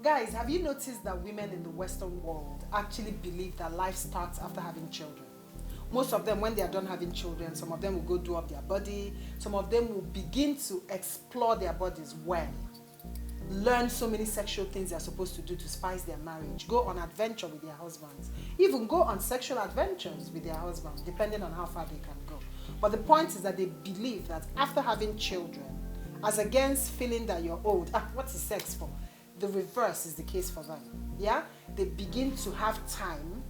Guys, have you noticed that women in the Western world actually believe that life starts after having children? Most of them, when they are done having children, some of them will go do up their body. Some of them will begin to explore their bodies well. Learn so many sexual things they're supposed to do to spice their marriage. Go on adventure with their husbands. Even go on sexual adventures with their husbands, depending on how far they can go. But the point is that they believe that after having children, as against feeling that you're old, what is sex for? The reverse is the case for them. Yeah? They begin to have time,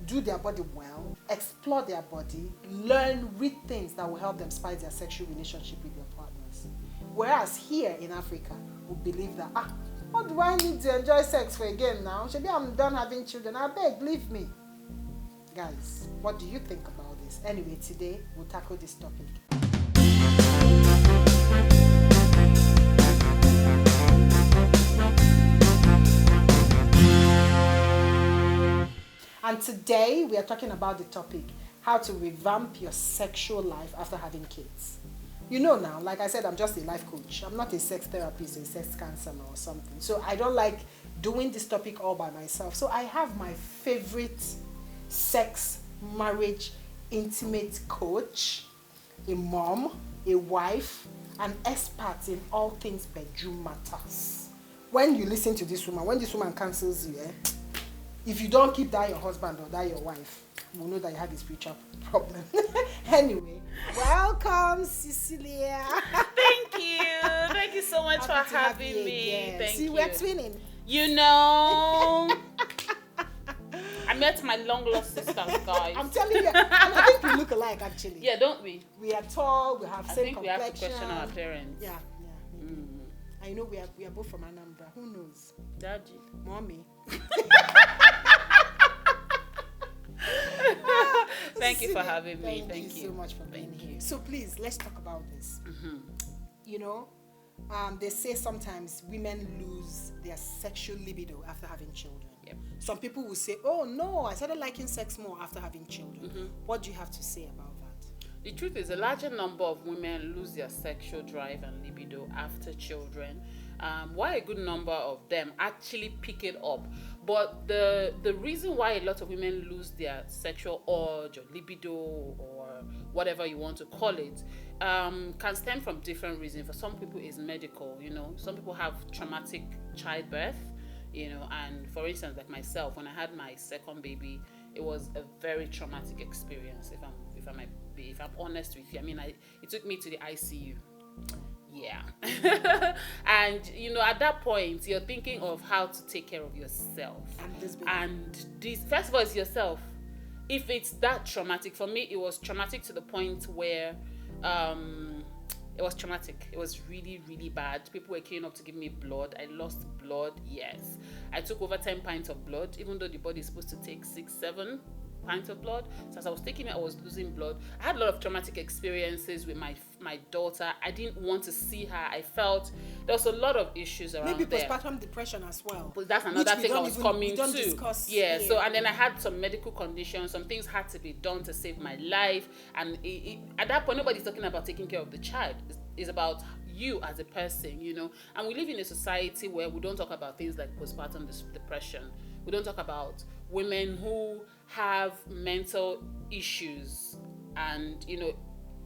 do their body well, explore their body, read things that will help them spice their sexual relationship with their partners. Whereas here in Africa, we believe that, what do I need to enjoy sex for again now? Maybe I'm done having children. I beg, leave me. Guys, what do you think about this? Anyway, today we'll tackle this topic. And today we are talking about the topic, how to revamp your sexual life after having kids. You know now, like I said, I'm just a life coach. I'm not a sex therapist or a sex counselor or something. So I don't like doing this topic all by myself. So I have my favorite sex, marriage, intimate coach, a mom, a wife, an expert in all things bedroom matters. When you listen to this woman, when this woman counsels you, if you don't keep that your husband or that your wife, you will know that you have a spiritual problem. Anyway, welcome, Cecilia. Thank you. Thank you so much for having me. Thank you. We're twinning. You know, I met my long lost sisters, guys. I'm telling you, and I think we look alike actually. Yeah, don't we? We are tall, we have I same think we complexion. have to question our parents. Yeah. I know we are both from Anambra. Who knows? Daddy. Mommy. Thank you for having me. Thank you so much for being here. So please, let's talk about this. You know, they say sometimes women lose their sexual libido after having children. Yep. Some people will say, oh no, I started liking sex more after having children. What do you have to say about that? The truth is, a larger number of women lose their sexual drive and libido after children, while a good number of them actually pick it up. But the reason why a lot of women lose their sexual urge or libido or whatever you want to call it can stem from different reasons. For some people, it's medical. You know, some people have traumatic childbirth. You know, and for instance, like myself, when I had my second baby, it was a very traumatic experience. If I'm honest with you, I mean, it took me to the ICU. Yeah. And you know, at that point, you're thinking of how to take care of yourself. And this, first of all, is yourself. If it's that traumatic, for me, it was traumatic to the point where it was traumatic. It was really, really bad. People were queuing up to give me blood. I lost blood, yes. I took over 10 pints of blood, even though the body is supposed to take 6, 7 pints of blood. So as I was taking it, I was losing blood. I had a lot of traumatic experiences with my daughter. I didn't want to see her. I felt there was a lot of issues around maybe there. postpartum depression as well. But that's another thing I was coming to. Discuss yeah, so and then I had some medical conditions. Some things had to be done to save my life. And at that point, nobody's talking about taking care of the child. It's about you as a person, you know. And we live in a society where we don't talk about things like postpartum depression. We don't talk about women who have mental issues. And, you know,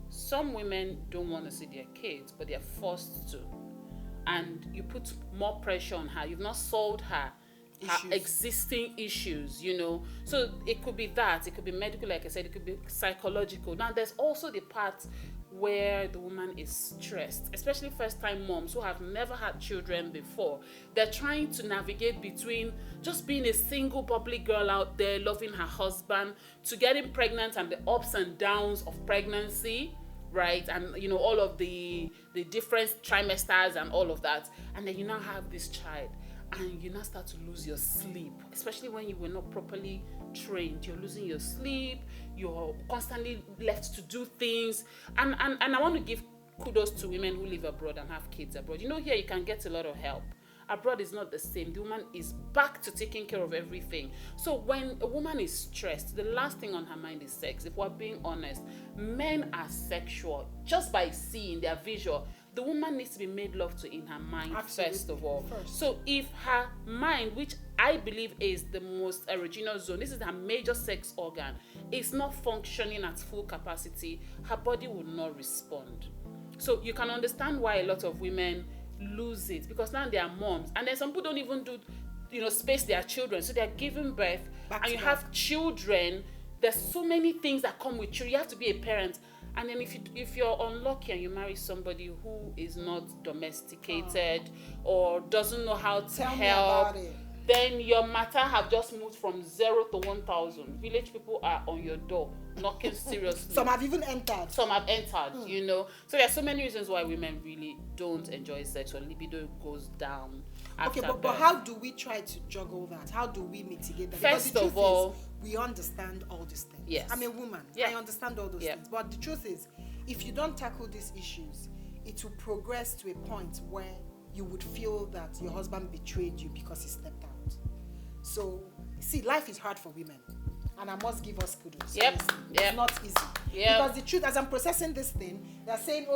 some women don't want to see their kids, but they're forced to. And you put more pressure on her. You've not solved her existing issues, you know. So it could be that. It could be medical, like I said. It could be psychological. Now, there's also the part where the woman is stressed, especially first-time moms who have never had children before. They're trying to navigate between just being a single bubbly girl out there loving her husband to getting pregnant and the ups and downs of pregnancy, right? And you know, all of the different trimesters and all of that. And then you now have this child and you now start to lose your sleep, especially when you were not properly trained. You're losing your sleep, you're constantly left to do things, and I want to give kudos to women who live abroad and have kids abroad. You know, here you can get a lot of help. Abroad is not the same. The woman is back to taking care of everything. So when a woman is stressed, the last thing on her mind is sex. If we're being honest, men are sexual just by seeing their visual. the woman needs to be made love to in her mind. Absolutely. First of all. First. So if her mind, which I believe is the most erogenous zone, this is her major sex organ, is not functioning at full capacity, her body will not respond. So you can understand why a lot of women lose it, because now they are moms, and then some people don't even do, space their children, so they're giving birth, and you have children. There's so many things that come with children. You have to be a parent, and then if you're unlucky and you marry somebody who is not domesticated or doesn't know how to Tell me help, about it. then your matter have just moved from 0 to 1,000. Village people are on your door knocking seriously. Some have even entered. So there are so many reasons why women really don't enjoy sex, or libido goes down after Okay, but birth. how do we try to juggle that? How do we mitigate that? First because the of truth all, is, we understand all these things. Yes. I'm a woman. Yeah. I understand all those Yeah. things. But the truth is, if you don't tackle these issues, it will progress to a point where you would feel that your husband betrayed you because he stepped out. So, see, life is hard for women. And I must give us kudos. Yep. Honestly. Yep. It's not easy. Yep. Because the truth, as I'm processing this thing, they're saying,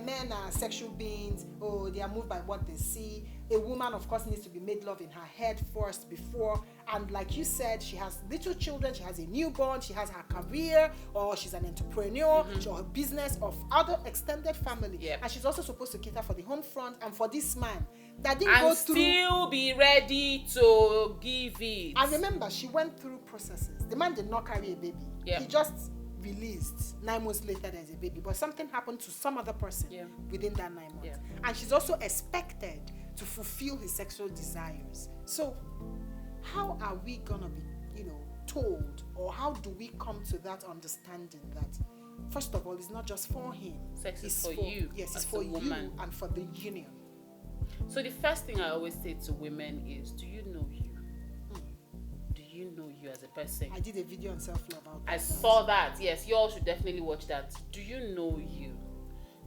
men are sexual beings. They are moved by what they see. A woman, of course, needs to be made love in her head first before. And like you said, she has little children. She has a newborn. She has her career, or she's an entrepreneur, she has a business of other extended family. Yep. And she's also supposed to cater for the home front and for this man that didn't and go through. still be ready to give it. And remember, she went through processes. The man did not carry a baby. Yeah. He just released. 9 months later, there's a baby. But something happened to some other person within that 9 months. Yeah. And she's also expected to fulfill his sexual desires. So, how are we going to be, told, or how do we come to that understanding that, first of all, it's not just for him. Sex is for you. Yes, it's as for a woman. you and for the union. So the first thing I always say to women is, do you know you? Do you know you as a person? I did a video on self-love. I saw that. Yes, you all should definitely watch that. Do you know you?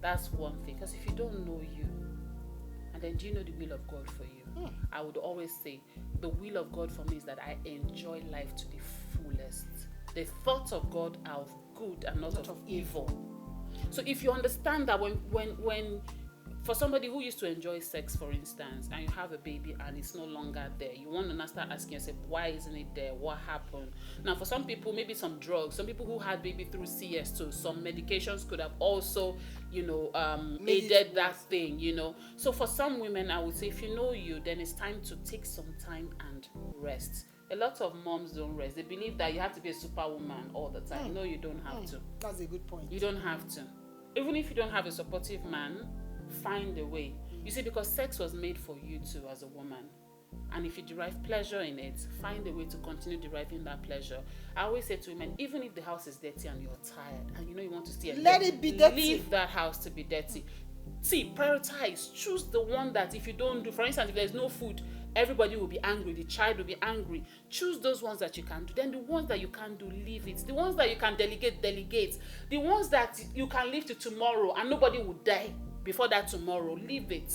That's one thing. Because if you don't know you, and then do you know the will of God for you? I would always say the will of God for me is that I enjoy life to the fullest. The thoughts of God are of good and not of evil. So if you understand that when for somebody who used to enjoy sex, for instance, and you have a baby and it's no longer there, you want to now start asking yourself, why isn't it there? What happened? Now, for some people, maybe some drugs. Some people who had baby through CS2, some medications could have also, aided that thing, So for some women, I would say, if you know you, then it's time to take some time and rest. A lot of moms don't rest. They believe that you have to be a superwoman all the time. No, you don't have to. That's a good point. You don't have to. Even if you don't have a supportive man, find a way. You see, because sex was made for you too as a woman. And if you derive pleasure in it, find a way to continue deriving that pleasure. I always say to women, even if the house is dirty and you're tired and you want to stay, let it be dirty. Leave that house to be dirty. See, prioritize. Choose the one that if you don't do, for instance, if there's no food, everybody will be angry, the child will be angry. Choose those ones that you can do. Then the ones that you can't do, leave it. The ones that you can delegate. The ones that you can leave to tomorrow and nobody will die before that tomorrow, leave it.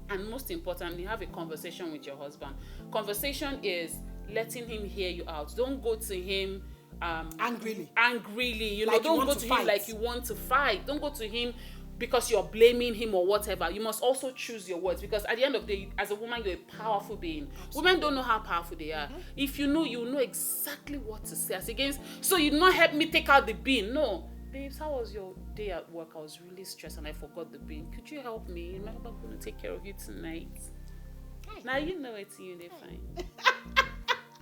And most importantly, have a conversation with your husband. Conversation is letting him hear you out. Don't go to him angrily. Like don't go to him like you want to fight. Don't go to him because you're blaming him or whatever. You must also choose your words, because at the end of the day, as a woman, you're a powerful being. Absolutely. Women don't know how powerful they are. If you know exactly what to say. As against, so you not help me take out the bean. No. Babes, how was your day at work? I was really stressed and I forgot the bean. Could you help me? Remember, I'm going to take care of you tonight. Now you know it's you, they're fine.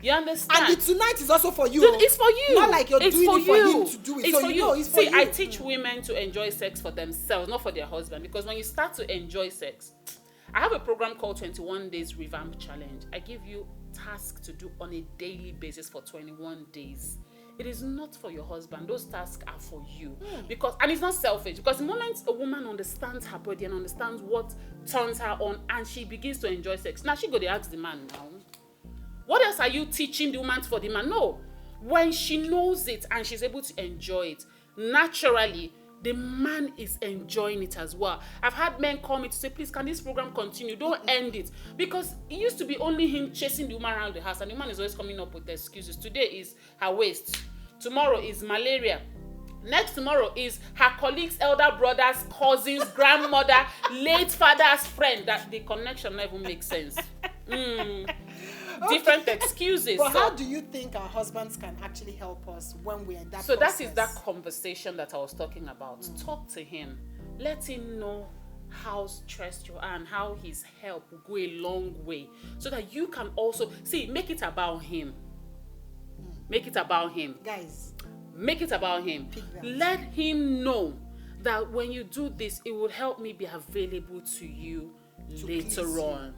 You understand? And the tonight is also for you. Dude, it's for you. Not like you're doing it for him to do it. It's so for you you. know it's for See, you. I teach women to enjoy sex for themselves, not for their husband. Because when you start to enjoy sex, I have a program called 21 Days Revamp Challenge. I give you tasks to do on a daily basis for 21 days. It is not for your husband. Those tasks are for you. And it's not selfish. Because the moment a woman understands her body and understands what turns her on and she begins to enjoy sex, now she go to ask the man now, what else are you teaching the woman for the man? No. When she knows it and she's able to enjoy it, naturally, the man is enjoying it as well. I've had men call me to say, please, can this program continue? Don't end it. Because it used to be only him chasing the woman around the house, and the woman is always coming up with excuses. Today is her waist. Tomorrow is malaria. Next tomorrow is her colleagues, elder brothers, cousins, grandmother, late father's friend. That the connection never even makes sense. Different excuses. But how do you think our husbands can actually help us when we're in that So process? that is that conversation that I was talking about. Talk to him. Let him know how stressed you are and how his help will go a long way. So that you can also, make it about him. Make it about him. Guys. Make it about him. Let him know that when you do this, it will help me be available to you later on,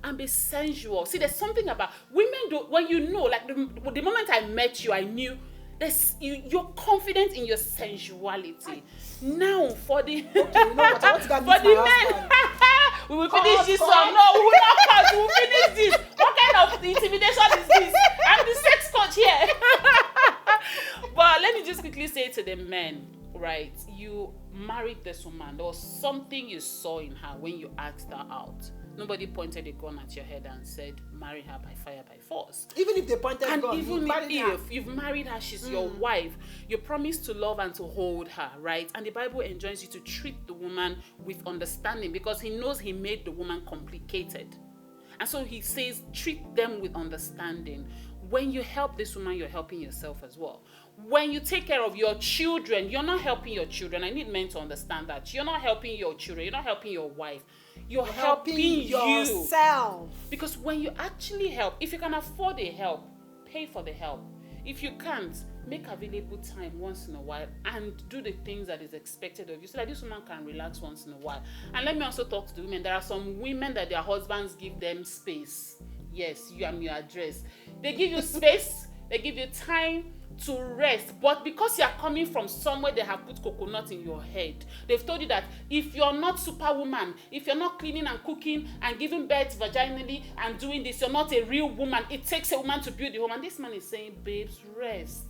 and be sensual. See, there's something about women do when like the moment I met you, I knew you're confident in your sensuality. Now for the okay, what? I want to go for the men, we will finish this one. No, we will not cut. We will finish this. What kind of intimidation is this? I'm the sex coach here. But let me just quickly say to the men, right? You married this woman. There was something you saw in her when you asked her out. Nobody pointed a gun at your head and said, marry her by fire, by force. Even if they pointed a gun, even if you've married her, she's your wife, you promise to love and to hold her, right? And the Bible enjoins you to treat the woman with understanding, because he knows he made the woman complicated. And so he says, treat them with understanding. When you help this woman, you're helping yourself as well. When you take care of your children, you're not helping your children. I need men to understand that. You're not helping your children. You're not helping your wife. You're helping yourself. Because when you actually help, if you can afford a help, pay for the help. If you can't, make available time once in a while and do the things that is expected of you so that this woman can relax once in a while. And let me also talk to the women. There are some women that their husbands give them space. Yes, you and your address. They give you space, they give you time to rest. But because you are coming from somewhere they have put coconut in your head, they've told you that if you're not superwoman, if you're not cleaning and cooking and giving birth vaginally and doing this, you're not a real woman. It takes a woman to build a home. And this man is saying, babes, rest.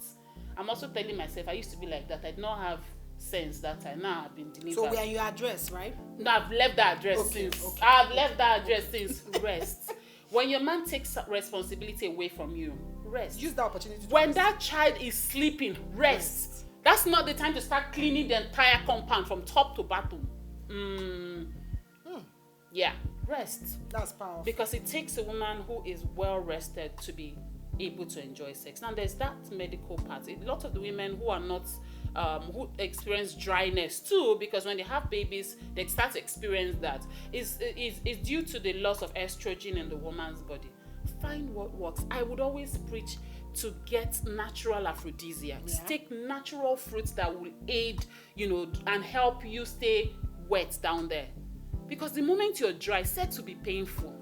I'm also telling myself, I used to be like that. I did not have sense that time. Now I've been delivered. So we are your address, right? No, I've left that address since. Okay. I've left that address since. Rest. When your man takes responsibility away from you, rest. Use the opportunity to when rest. That child is sleeping, rest. That's not the time to start cleaning the entire compound from top to bottom. Yeah, rest. That's powerful. Because it takes a woman who is well rested to be able to enjoy sex. Now there's that medical part. A lot of the women who are not who experience dryness too, because when they have babies, they start to experience that. Is due to the loss of estrogen in the woman's body. Find what works. I would always preach to get natural aphrodisiacs. Yeah. Take natural fruits that will aid, and help you stay wet down there. Because the moment you're dry, it's said to be painful.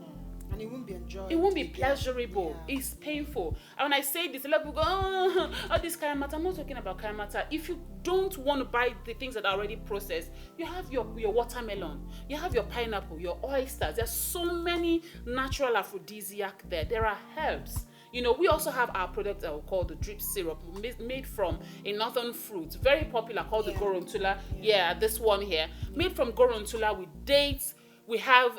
And it won't be enjoyable. It won't be pleasurable. Yeah. It's painful. And when I say this, a lot of people go, this kayamata. I'm not talking about kayamata. If you don't want to buy the things that are already processed, you have your watermelon, you have your pineapple, your oysters. There's so many natural aphrodisiac there. There are herbs. We also have our product that we call the drip syrup, made from a northern fruit, very popular, called the gorontula. Yeah, this one here, made from gorontula with dates. We have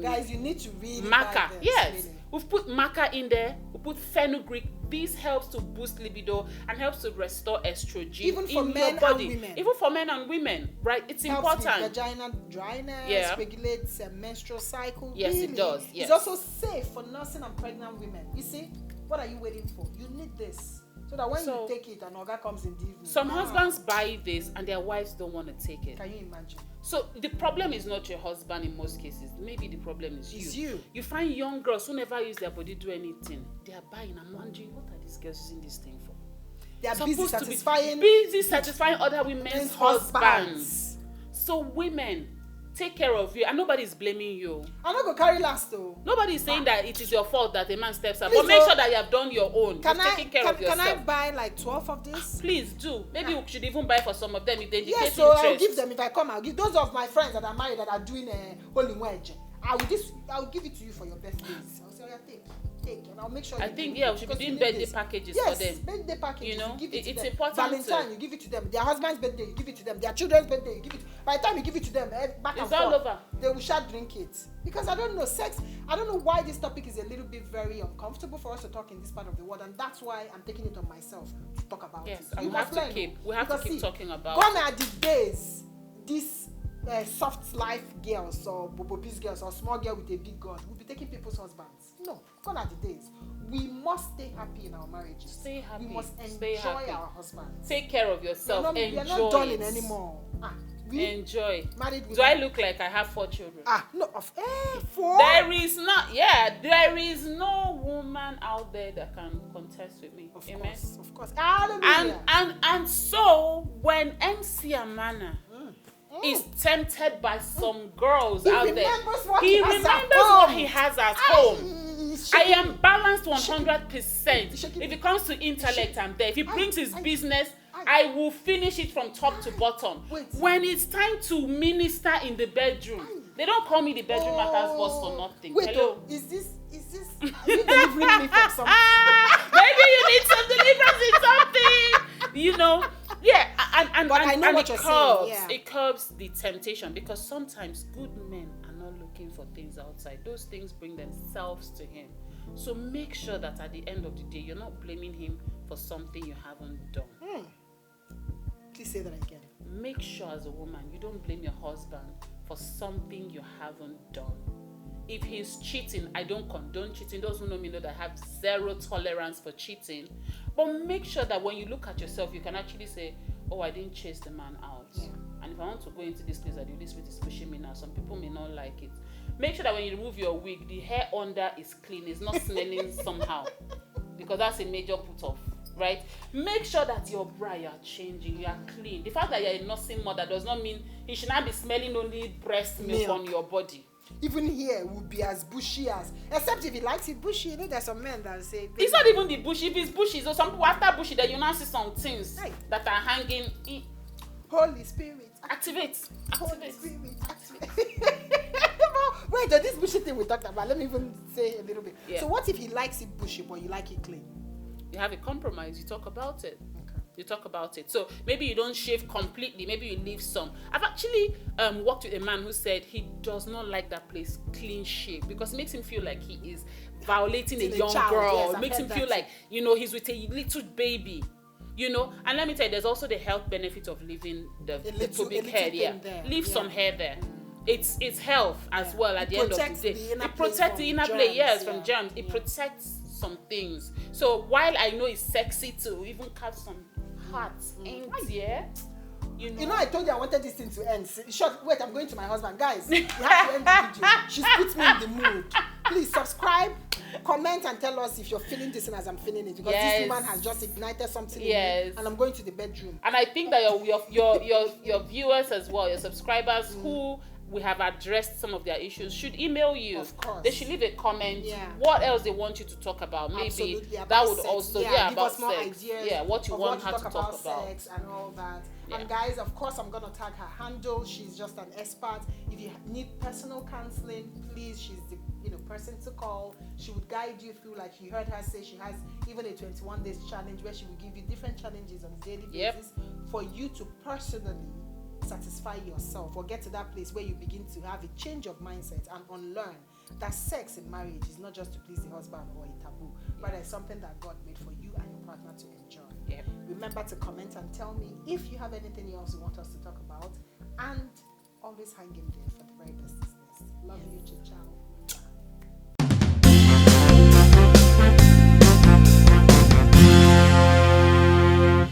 guys, you need to read maca. Yes, really. We've put maca in there. We put fenugreek. This helps to boost libido and helps to restore estrogen even for in men your body. and women. Even for men and women, right? It's helps important. With vaginal dryness, regulates a menstrual cycle. Yes, really. It does. Yes. It's also safe for nursing and pregnant women. You see, what are you waiting for? You need this. So that when you take it, an organ comes in the evening. Some husbands buy this and their wives don't want to take it. Can you imagine? So the problem is not your husband in most cases. Maybe the problem is you. You find young girls who never use their body to do anything. They are buying. I'm wondering, what are these girls using this thing for? They are busy satisfying other women's husbands. So women, take care of you, and nobody's blaming you. I'm not gonna carry last though. Nobody's saying that it is your fault that a man steps up. But make sure that you have done your own. Taking care of yourself. Can I buy like 12 of this? Please do. Maybe we should even buy for some of them if they indicate interest. I'll give them if I come. I'll give those of my friends that are married that are doing a holy wedge. I'll give it to you for your birthdays. I'll say, take. cake, and I'll make sure. I think we should be doing birthday packages for them. Yes, birthday packages. You know, give it to it's them. important. Valentine, you give it to them. Their husband's birthday, you give it to them. Their children's birthday, you give it. By the time you give it to them, back and forth, all over. They will shall drink it. Because I don't know, sex. I don't know why this topic is a little bit very uncomfortable for us to talk in this part of the world, and that's why I'm taking it on myself to talk about it. Yes, and we have to keep talking about. Gone are the days. This soft life girls or bobo-peace girls or small girl with a big God will be taking people's husbands. No, gone are the days. We must stay happy in our marriages. Stay happy. We must enjoy our husbands. Take care of yourself. We're not dulling anymore. Enjoy. Married women. Do I look like I have 4 children? No, 4. There is no woman out there that can contest with me. Amen. Of course. Hallelujah. And so when MC Amana is tempted by some girls out there, he remembers what he has at home. I am balanced 100%. If it comes to intellect, I'm there. If he brings his business, I will finish it from top to bottom. When it's time to minister in the bedroom, they don't call me the bedroom matters boss for nothing. Hello. Is this are you delivering me from something? Maybe you need some deliverance in something. You know? Yeah. And I know what you're saying. Yeah. It curbs the temptation, because sometimes good men are not looking for things outside. Those things bring themselves to him. So make sure that at the end of the day, you're not blaming him for something you haven't done. Please say that again. Make sure as a woman, you don't blame your husband for something you haven't done. If he's cheating, I don't condone cheating. Those who know me know that I have zero tolerance for cheating. But make sure that when you look at yourself, you can actually say, oh, I didn't chase the man out. Yeah. And if I want to go into this place, that the Holy Spirit is pushing me now. Some people may not like it. Make sure that when you remove your wig, the hair under is clean. It's not smelling somehow. Because that's a major put-off. Right? Make sure that your bra, you are changing, you are clean. The fact that you're a nursing mother does not mean you should not be smelling only breast milk on your body. Even here would be as bushy as, except if he likes it bushy. You know, there's some men that say it's not even the bushy. If it's bushy, so some people after bushy, then you now see some things that are hanging in. Holy Spirit, activate. Holy Spirit, activate. Wait, this bushy thing we talked about. Let me even say a little bit. Yeah. So what if he likes it bushy, but you like it clean? You have a compromise. You talk about it. Okay. You talk about it. So maybe you don't shave completely. Maybe you leave some. I've actually worked with a man who said he does not like that place clean shaved because it makes him feel like he is violating a young girl. Yes, it makes him feel like, you know, he's with a little baby. You know, and let me tell you, there's also the health benefit of leaving the pubic hair. Yeah, leave some hair there. It's health as well. At the end of the day, it protects the inner place. Yes, from germs. It protects some things. So while I know it's sexy to even cut some hearts in there, you know, I told you I wanted this thing to end. Short, wait, I'm going to my husband. Guys, we have to end the video. She's put me in the mood. Please subscribe, comment, and tell us if you're feeling this as I'm feeling it, because this woman has just ignited something in me, and I'm going to the bedroom. And I think that your viewers as well, your subscribers who we have addressed some of their issues should email you. Of course. They should leave a comment. What else they want you to talk about. Maybe that would sex. Also give about us more sex. Ideas what you want her to talk about. Sex and all that. And guys, of course, I'm gonna tag her handle. She's just an expert. If you need personal counseling, please, she's the person to call. She would guide you through, like you heard her say, she has even a 21 days challenge where she will give you different challenges on a daily basis for you to personally satisfy yourself or get to that place where you begin to have a change of mindset and unlearn that sex in marriage is not just to please the husband or a taboo, but it's something that God made for you and your partner to enjoy. Remember to comment and tell me if you have anything else you want us to talk about, and always hang in there for the very best business. Love you, ciao.